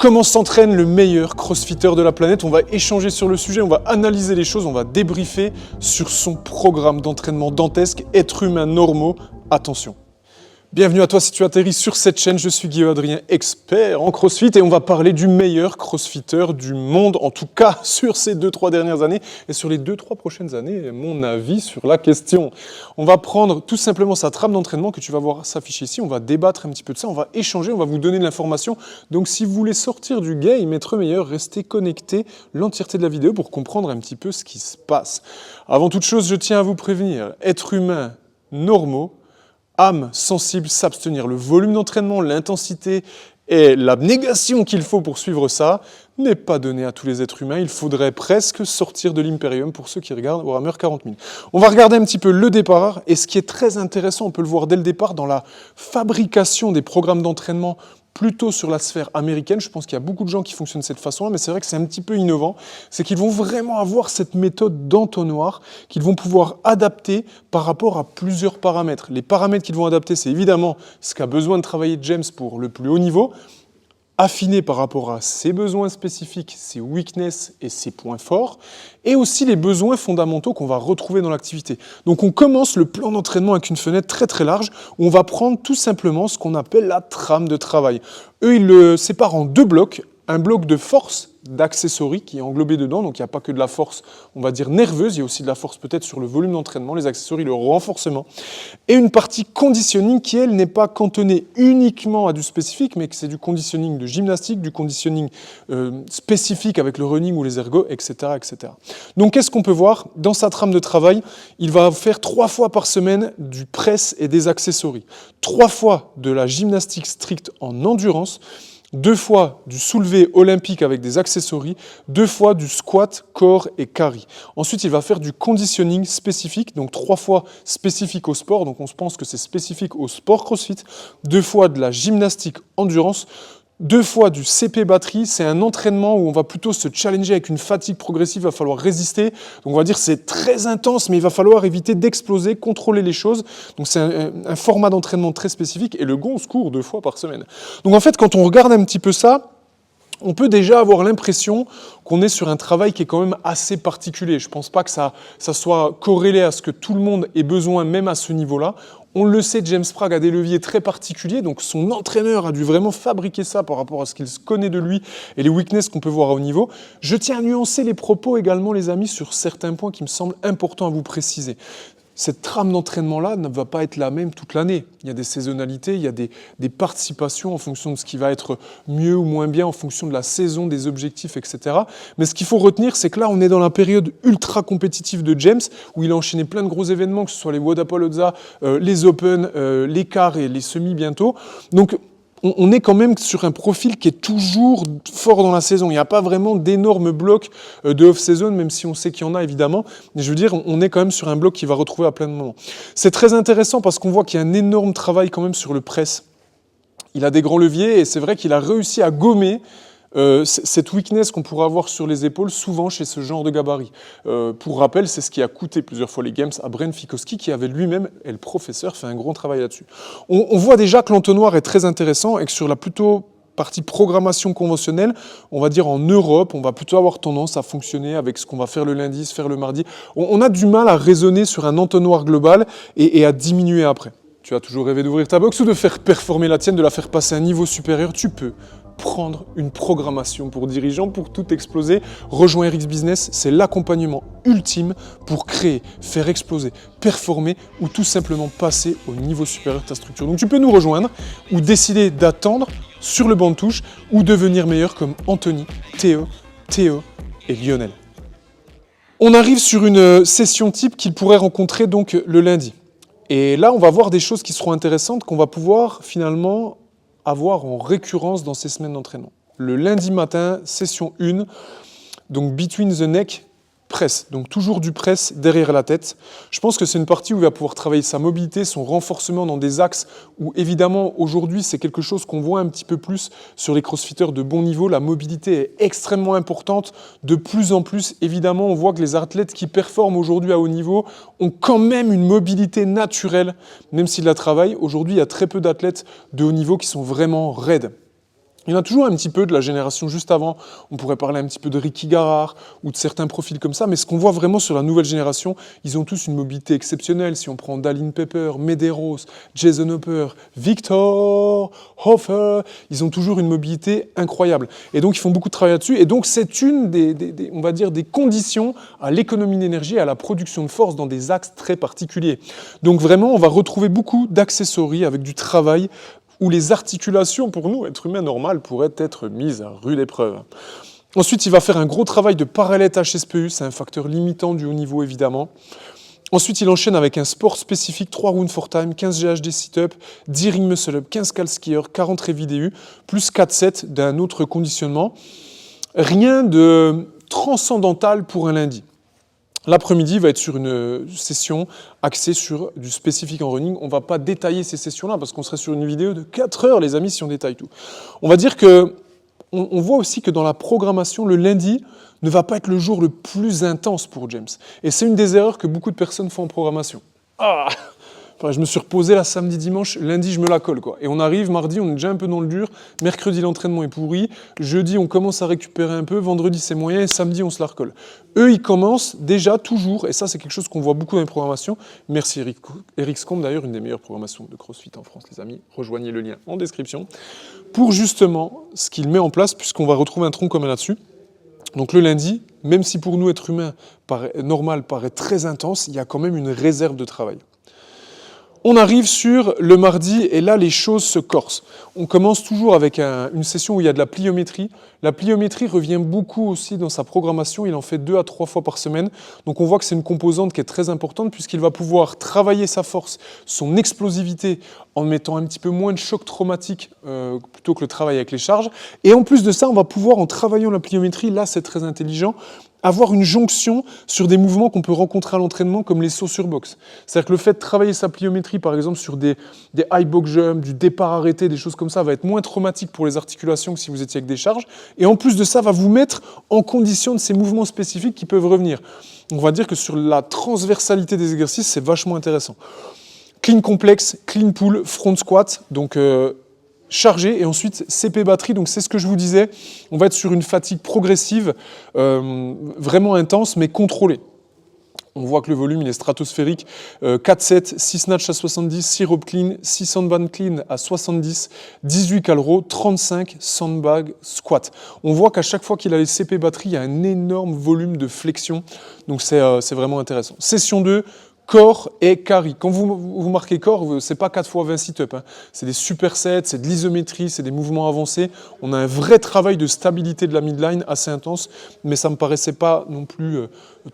Comment s'entraîne le meilleur crossfitter de la planète? On va échanger sur le sujet, on va analyser les choses, on va débriefer sur son programme d'entraînement dantesque. Êtres humains normaux, attention. Bienvenue à toi si tu atterris sur cette chaîne, je suis Guillaume Adrien, expert en crossfit et on va parler du meilleur crossfitter du monde, en tout cas sur ces 2-3 dernières années et sur les 2-3 prochaines années, mon avis sur la question. On va prendre tout simplement sa trame d'entraînement que tu vas voir s'afficher ici, on va débattre un petit peu de ça, on va échanger, on va vous donner de l'information. Donc si vous voulez sortir du game, être meilleur, restez connectés l'entièreté de la vidéo pour comprendre un petit peu ce qui se passe. Avant toute chose, je tiens à vous prévenir, êtres humains normaux, âme sensible, s'abstenir. Le volume d'entraînement, l'intensité et l'abnégation qu'il faut pour suivre ça n'est pas donné à tous les êtres humains. Il faudrait presque sortir de l'impérium pour ceux qui regardent Warhammer 40 000. On va regarder un petit peu le départ et ce qui est très intéressant, on peut le voir dès le départ dans la fabrication des programmes d'entraînement plutôt sur la sphère américaine. Je pense qu'il y a beaucoup de gens qui fonctionnent de cette façon-là, mais c'est vrai que c'est un petit peu innovant. C'est qu'ils vont vraiment avoir cette méthode d'entonnoir qu'ils vont pouvoir adapter par rapport à plusieurs paramètres. Les paramètres qu'ils vont adapter, c'est évidemment ce qu'a besoin de travailler James pour le plus haut niveau, affiné par rapport à ses besoins spécifiques, ses weaknesses et ses points forts, et aussi les besoins fondamentaux qu'on va retrouver dans l'activité. Donc on commence le plan d'entraînement avec une fenêtre très très large, où on va prendre tout simplement ce qu'on appelle la trame de travail. Eux, ils le séparent en deux blocs, un bloc de force, d'accessories qui est englobé dedans, donc il n'y a pas que de la force, on va dire nerveuse, il y a aussi de la force peut-être sur le volume d'entraînement, les accessories, le renforcement, et une partie conditioning qui, elle, n'est pas cantonnée uniquement à du spécifique, mais que c'est du conditioning de gymnastique, du conditioning spécifique avec le running ou les ergos, etc., etc. Donc qu'est-ce qu'on peut voir? Dans sa trame de travail, il va faire 3 fois par semaine du press et des accessories, 3 fois de la gymnastique stricte en endurance, 2 fois du soulevé olympique avec des accessories, 2 fois du squat, core et carry. Ensuite, il va faire du conditioning spécifique, donc 3 fois spécifique au sport, donc on se pense que c'est spécifique au sport CrossFit, 2 fois de la gymnastique endurance, 2 fois du CP batterie, c'est un entraînement où on va plutôt se challenger avec une fatigue progressive, il va falloir résister. Donc on va dire que c'est très intense, mais il va falloir éviter d'exploser, contrôler les choses. Donc c'est un format d'entraînement très spécifique et le gonze court 2 fois par semaine. Donc en fait, quand on regarde un petit peu ça, on peut déjà avoir l'impression qu'on est sur un travail qui est quand même assez particulier. Je ne pense pas que ça soit corrélé à ce que tout le monde ait besoin, même à ce niveau-là. On le sait, James Prague a des leviers très particuliers, donc son entraîneur a dû vraiment fabriquer ça par rapport à ce qu'il connaît de lui et les weaknesses qu'on peut voir à haut niveau. Je tiens à nuancer les propos également, les amis, sur certains points qui me semblent importants à vous préciser. Cette trame d'entraînement-là ne va pas être la même toute l'année. Il y a des saisonnalités, il y a des participations en fonction de ce qui va être mieux ou moins bien, en fonction de la saison, des objectifs, etc. Mais ce qu'il faut retenir, c'est que là, on est dans la période ultra compétitive de James, où il a enchaîné plein de gros événements, que ce soit les Wodapalooza, les Open, les quarts et les semis bientôt. Donc, on est quand même sur un profil qui est toujours fort dans la saison. Il n'y a pas vraiment d'énormes blocs de off-season, même si on sait qu'il y en a évidemment. Mais je veux dire, on est quand même sur un bloc qui va retrouver à plein de moments. C'est très intéressant parce qu'on voit qu'il y a un énorme travail quand même sur le press. Il a des grands leviers et c'est vrai qu'il a réussi à gommer cette weakness qu'on pourrait avoir sur les épaules, souvent chez ce genre de gabarit. Pour rappel, c'est ce qui a coûté plusieurs fois les Games à Brent Fikowski, qui avait lui-même, et le professeur, fait un gros travail là-dessus. On voit déjà que l'entonnoir est très intéressant et que sur la plutôt partie programmation conventionnelle, on va dire en Europe, on va plutôt avoir tendance à fonctionner avec ce qu'on va faire le lundi, se faire le mardi. On a du mal à raisonner sur un entonnoir global et à diminuer après. Tu as toujours rêvé d'ouvrir ta box ou de faire performer la tienne, de la faire passer à un niveau supérieur, tu peux prendre une programmation pour dirigeants, pour tout exploser. Rejoins RX Business, c'est l'accompagnement ultime pour créer, faire exploser, performer ou tout simplement passer au niveau supérieur de ta structure. Donc tu peux nous rejoindre ou décider d'attendre sur le banc de touche ou devenir meilleur comme Anthony, Théo et Lionel. On arrive sur une session type qu'il pourrait rencontrer donc le lundi. Et là, on va voir des choses qui seront intéressantes qu'on va pouvoir finalement avoir en récurrence dans ces semaines d'entraînement. Le lundi matin, session 1, donc between the neck, press. Donc toujours du press derrière la tête. Je pense que c'est une partie où il va pouvoir travailler sa mobilité, son renforcement dans des axes où évidemment aujourd'hui c'est quelque chose qu'on voit un petit peu plus sur les crossfitters de bon niveau. La mobilité est extrêmement importante. De plus en plus, évidemment, on voit que les athlètes qui performent aujourd'hui à haut niveau ont quand même une mobilité naturelle, même s'ils la travaillent. Aujourd'hui, il y a très peu d'athlètes de haut niveau qui sont vraiment raides. Il y en a toujours un petit peu de la génération juste avant. On pourrait parler un petit peu de Ricky Garard ou de certains profils comme ça. Mais ce qu'on voit vraiment sur la nouvelle génération, ils ont tous une mobilité exceptionnelle. Si on prend Dallin Pepper, Medeiros, Jason Hopper, Victor Hofer, ils ont toujours une mobilité incroyable. Et donc, ils font beaucoup de travail là-dessus. Et donc, c'est une on va dire, des conditions à l'économie d'énergie et à la production de force dans des axes très particuliers. Donc, vraiment, on va retrouver beaucoup d'accessoires avec du travail où les articulations, pour nous, êtres humains normaux, pourraient être mises à rude épreuve. Ensuite, il va faire un gros travail de parallèle HSPU, c'est un facteur limitant du haut niveau, évidemment. Ensuite, il enchaîne avec un sport spécifique, 3 rounds for time, 15 GHD sit-up, 10 ring muscle-up, 15 cal skier, 40 révidéu, plus 4 sets d'un autre conditionnement. Rien de transcendantal pour un lundi. L'après-midi va être sur une session axée sur du spécifique en running. On ne va pas détailler ces sessions-là parce qu'on serait sur une vidéo de 4 heures, les amis, si on détaille tout. On va dire que, on voit aussi que dans la programmation, le lundi ne va pas être le jour le plus intense pour James. Et c'est une des erreurs que beaucoup de personnes font en programmation. Enfin, je me suis reposé là samedi, dimanche, lundi je me la colle quoi. Et on arrive, mardi on est déjà un peu dans le dur, mercredi l'entraînement est pourri, jeudi on commence à récupérer un peu, vendredi c'est moyen et samedi on se la recolle. Eux ils commencent déjà toujours, et ça c'est quelque chose qu'on voit beaucoup dans les programmations, merci Eric Scombe d'ailleurs, une des meilleures programmations de CrossFit en France les amis, rejoignez le lien en description, pour justement ce qu'il met en place puisqu'on va retrouver un tronc commun là-dessus. Donc le lundi, même si pour nous être humain normal paraît très intense, il y a quand même une réserve de travail. On arrive sur le mardi et là, les choses se corsent. On commence toujours avec une session où il y a de la pliométrie. La pliométrie revient beaucoup aussi dans sa programmation. Il en fait 2 à 3 fois par semaine. Donc on voit que c'est une composante qui est très importante puisqu'il va pouvoir travailler sa force, son explosivité en mettant un petit peu moins de choc traumatique plutôt que le travail avec les charges. Et en plus de ça, on va pouvoir, en travaillant la pliométrie, là c'est très intelligent, avoir une jonction sur des mouvements qu'on peut rencontrer à l'entraînement comme les sauts sur box. C'est-à-dire que le fait de travailler sa pliométrie, par exemple, sur des high box jump, du départ arrêté, des choses comme ça, va être moins traumatique pour les articulations que si vous étiez avec des charges. Et en plus de ça, va vous mettre en condition de ces mouvements spécifiques qui peuvent revenir. On va dire que sur la transversalité des exercices, c'est vachement intéressant. Clean complexe, clean pull, front squat, donc chargé, et ensuite CP batterie, donc c'est ce que je vous disais, on va être sur une fatigue progressive, vraiment intense, mais contrôlée. On voit que le volume il est stratosphérique, 4 sets, 6 snatch à 70, 6 rope clean, 6 sandbag clean à 70, 18 calro, 35 sandbag squat. On voit qu'à chaque fois qu'il a les CP batterie, il y a un énorme volume de flexion, donc c'est vraiment intéressant. Session 2, corps et carry. Quand vous marquez corps, c'est pas 4 x 20 sit-up, hein. C'est des supersets, c'est de l'isométrie, c'est des mouvements avancés. On a un vrai travail de stabilité de la midline assez intense, mais ça me paraissait pas non plus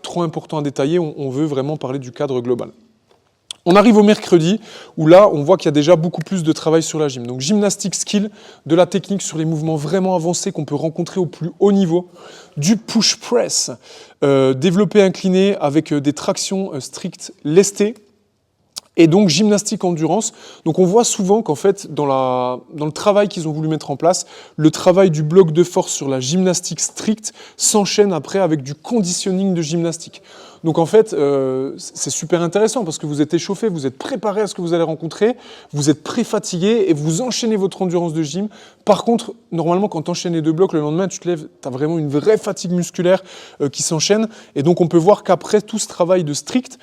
trop important à détailler. On veut vraiment parler du cadre global. On arrive au mercredi, où là, on voit qu'il y a déjà beaucoup plus de travail sur la gym. Donc, gymnastique skill, de la technique sur les mouvements vraiment avancés qu'on peut rencontrer au plus haut niveau, du push press, développé incliné avec des tractions strictes lestées, et donc gymnastique endurance. Donc on voit souvent qu'en fait, dans le travail qu'ils ont voulu mettre en place, le travail du bloc de force sur la gymnastique stricte s'enchaîne après avec du conditioning de gymnastique. Donc en fait, c'est super intéressant parce que vous êtes échauffé, vous êtes préparé à ce que vous allez rencontrer, vous êtes pré-fatigué et vous enchaînez votre endurance de gym. Par contre, normalement, quand tu enchaînes les 2 blocs, le lendemain, tu te lèves, tu as vraiment une vraie fatigue musculaire qui s'enchaîne. Et donc on peut voir qu'après tout ce travail de strict,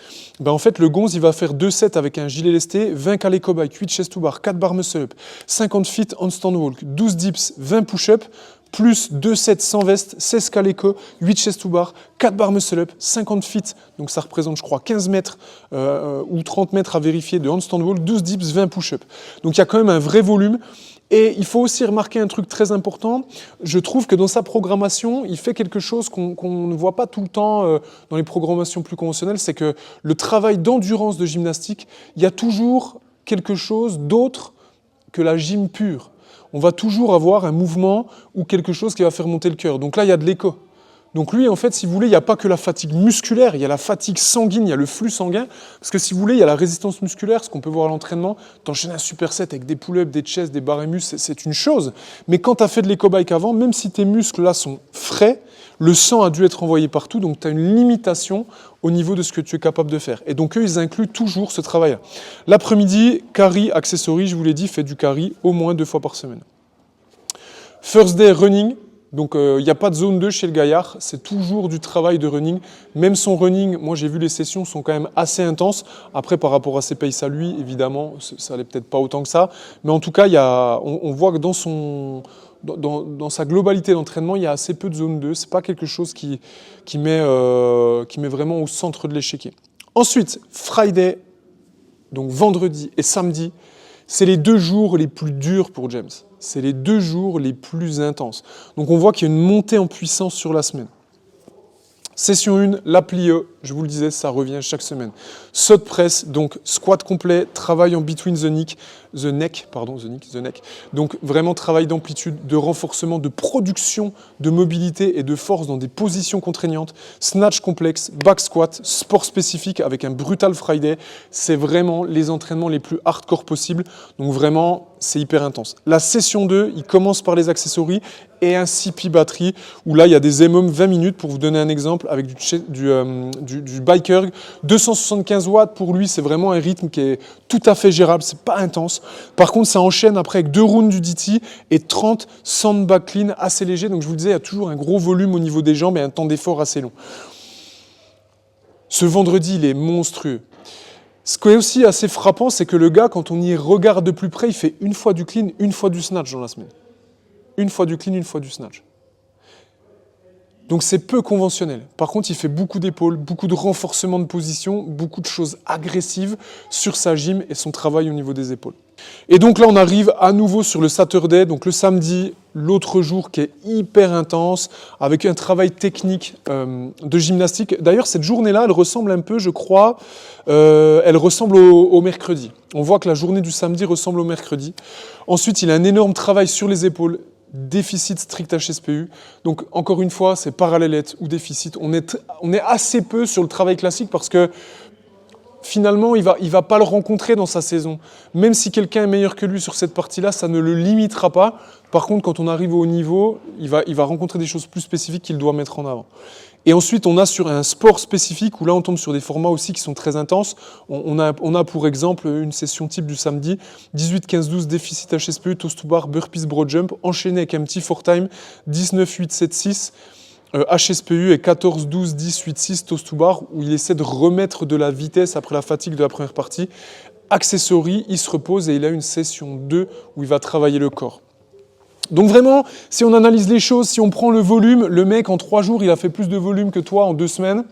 en fait, le gonze, il va faire 2 sets avec un gilet lesté, 20 calais cowboy, 8 chest to bar, 4 bar muscle up, 50 feet handstand walk, 12 dips, 20 push-up, plus 2 sets sans veste, 16 caléco, 8 chest to bar, 4 bar muscle up, 50 feet, donc ça représente je crois 15 mètres ou 30 mètres à vérifier de handstand walk, 12 dips, 20 push-up. Donc il y a quand même un vrai volume. Et il faut aussi remarquer un truc très important, je trouve que dans sa programmation, il fait quelque chose qu'on ne voit pas tout le temps dans les programmations plus conventionnelles, c'est que le travail d'endurance de gymnastique, il y a toujours quelque chose d'autre que la gym pure. On va toujours avoir un mouvement ou quelque chose qui va faire monter le cœur. Donc là, il y a de l'écho. Donc lui, en fait, si vous voulez, il n'y a pas que la fatigue musculaire, il y a la fatigue sanguine, il y a le flux sanguin. Parce que si vous voulez, il y a la résistance musculaire, ce qu'on peut voir à l'entraînement. T'enchaînes un superset avec des pull-ups, des chests, des barres et muscles, c'est une chose. Mais quand tu as fait de l'éco-bike avant, même si tes muscles là sont frais, le sang a dû être envoyé partout, donc tu as une limitation au niveau de ce que tu es capable de faire. Et donc eux, ils incluent toujours ce travail-là. L'après-midi, carry, accessory, je vous l'ai dit, fait du carry au moins 2 fois par semaine. First day running, donc il n'y a pas de zone 2 chez le gaillard, c'est toujours du travail de running. Même son running, moi j'ai vu les sessions sont quand même assez intenses. Après par rapport à ses paces à lui, évidemment, ça n'allait peut-être pas autant que ça. Mais en tout cas, on voit que dans sa globalité d'entraînement, il y a assez peu de zone 2. Ce n'est pas quelque chose qui met vraiment au centre de l'échiquier. Ensuite, Friday, donc vendredi et samedi, c'est les 2 jours les plus durs pour James. C'est les 2 jours les plus intenses. Donc on voit qu'il y a une montée en puissance sur la semaine. Session 1, la plie, je vous le disais, ça revient chaque semaine. Saut de presse, donc squat complet, travail en between the neck. Donc vraiment travail d'amplitude, de renforcement, de production, de mobilité et de force dans des positions contraignantes. Snatch complexe, back squat, sport spécifique avec un brutal Friday. C'est vraiment les entraînements les plus hardcore possibles. Donc vraiment, c'est hyper intense. La session 2, il commence par les accessories et un CP batterie, où là, il y a des EMOM 20 minutes, pour vous donner un exemple, avec du biker. 275 watts, pour lui, c'est vraiment un rythme qui est tout à fait gérable, c'est pas intense. Par contre, ça enchaîne après avec 2 rounds du DT et 30 sandbag clean assez léger. Donc je vous le disais, il y a toujours un gros volume au niveau des jambes et un temps d'effort assez long. Ce vendredi, il est monstrueux. Ce qui est aussi assez frappant, c'est que le gars, quand on y regarde de plus près, il fait 1 fois du clean, 1 fois du snatch dans la semaine. 1 fois du clean, 1 fois du snatch. Donc c'est peu conventionnel. Par contre, il fait beaucoup d'épaules, beaucoup de renforcement de position, beaucoup de choses agressives sur sa gym et son travail au niveau des épaules. Et donc là, on arrive à nouveau sur le Saturday, donc le samedi, l'autre jour qui est hyper intense, avec un travail technique de gymnastique. D'ailleurs, cette journée-là, elle ressemble un peu, je crois, elle ressemble au mercredi. On voit que la journée du samedi ressemble au mercredi. Ensuite, il a un énorme travail sur les épaules, déficit strict HSPU. Donc, encore une fois, c'est parallélette ou déficit. On est assez peu sur le travail classique parce que finalement, il va pas le rencontrer dans sa saison. Même si quelqu'un est meilleur que lui sur cette partie-là, ça ne le limitera pas. Par contre, quand on arrive au haut niveau, il va rencontrer des choses plus spécifiques qu'il doit mettre en avant. Et ensuite, on a sur un sport spécifique, où là, on tombe sur des formats aussi qui sont très intenses. On a pour exemple une session type du samedi, 18-15-12 déficit HSPU, toast to bar, burpees, broad jump, enchaîné avec un petit 4 time, 19-8-7-6, HSPU et 14-12-10-8-6 toast to bar, où il essaie de remettre de la vitesse après la fatigue de la première partie. Accessory, il se repose et il a une session 2 où il va travailler le corps. Donc vraiment, si on analyse les choses, si on prend le volume, le mec en 3 jours, il a fait plus de volume que toi en 2 semaines.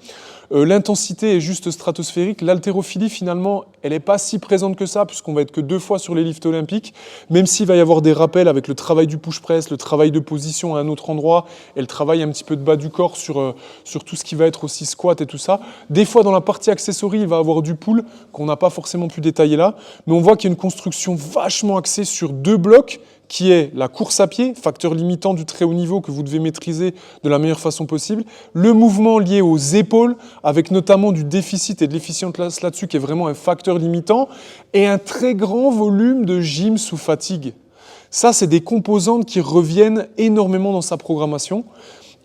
L'intensité est juste stratosphérique. L'haltérophilie, finalement, elle n'est pas si présente que ça, puisqu'on va être que 2 fois sur les lifts olympiques, même s'il va y avoir des rappels avec le travail du push-press, le travail de position à un autre endroit, et le travail un petit peu de bas du corps sur tout ce qui va être aussi squat et tout ça. Des fois, dans la partie accessory, il va avoir du pull, qu'on n'a pas forcément pu détailler là, mais on voit qu'il y a une construction vachement axée sur 2 blocs, qui est la course à pied, facteur limitant du très haut niveau que vous devez maîtriser de la meilleure façon possible, le mouvement lié aux épaules, avec notamment du déficit et de l'efficience là-dessus, qui est vraiment un facteur limitant, et un très grand volume de gym sous fatigue. Ça, c'est des composantes qui reviennent énormément dans sa programmation.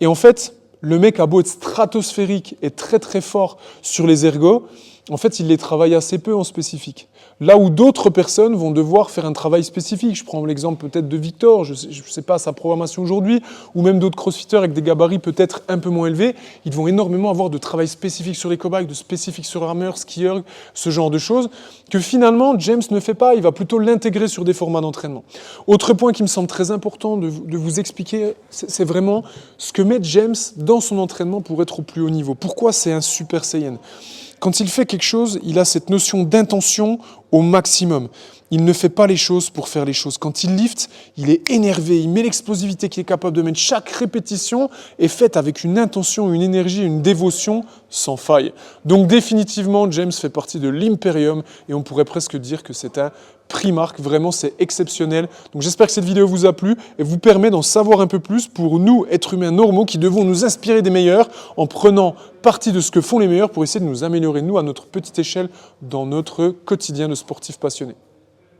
Et en fait, le mec a beau être stratosphérique et très très fort sur les ergos, en fait, il les travaille assez peu en spécifique. Là où d'autres personnes vont devoir faire un travail spécifique. Je prends l'exemple peut-être de Victor, je ne sais pas sa programmation aujourd'hui, ou même d'autres crossfitters avec des gabarits peut-être un peu moins élevés. Ils vont énormément avoir de travail spécifique sur les cobayes, de spécifique sur armeurs, skieurs, ce genre de choses, que finalement James ne fait pas, il va plutôt l'intégrer sur des formats d'entraînement. Autre point qui me semble très important de vous expliquer, c'est vraiment ce que met James dans son entraînement pour être au plus haut niveau. Pourquoi c'est un Super Saiyan ? Quand il fait quelque chose, il a cette notion d'intention au maximum. Il ne fait pas les choses pour faire les choses. Quand il lift, il est énervé, il met l'explosivité qu'il est capable de mettre. Chaque répétition est faite avec une intention, une énergie, une dévotion sans faille. Donc définitivement, James fait partie de l'Imperium et on pourrait presque dire que c'est un Primark. Vraiment, c'est exceptionnel. Donc j'espère que cette vidéo vous a plu et vous permet d'en savoir un peu plus pour nous, êtres humains normaux, qui devons nous inspirer des meilleurs en prenant partie de ce que font les meilleurs pour essayer de nous améliorer, nous, à notre petite échelle, dans notre quotidien de sportifs passionnés.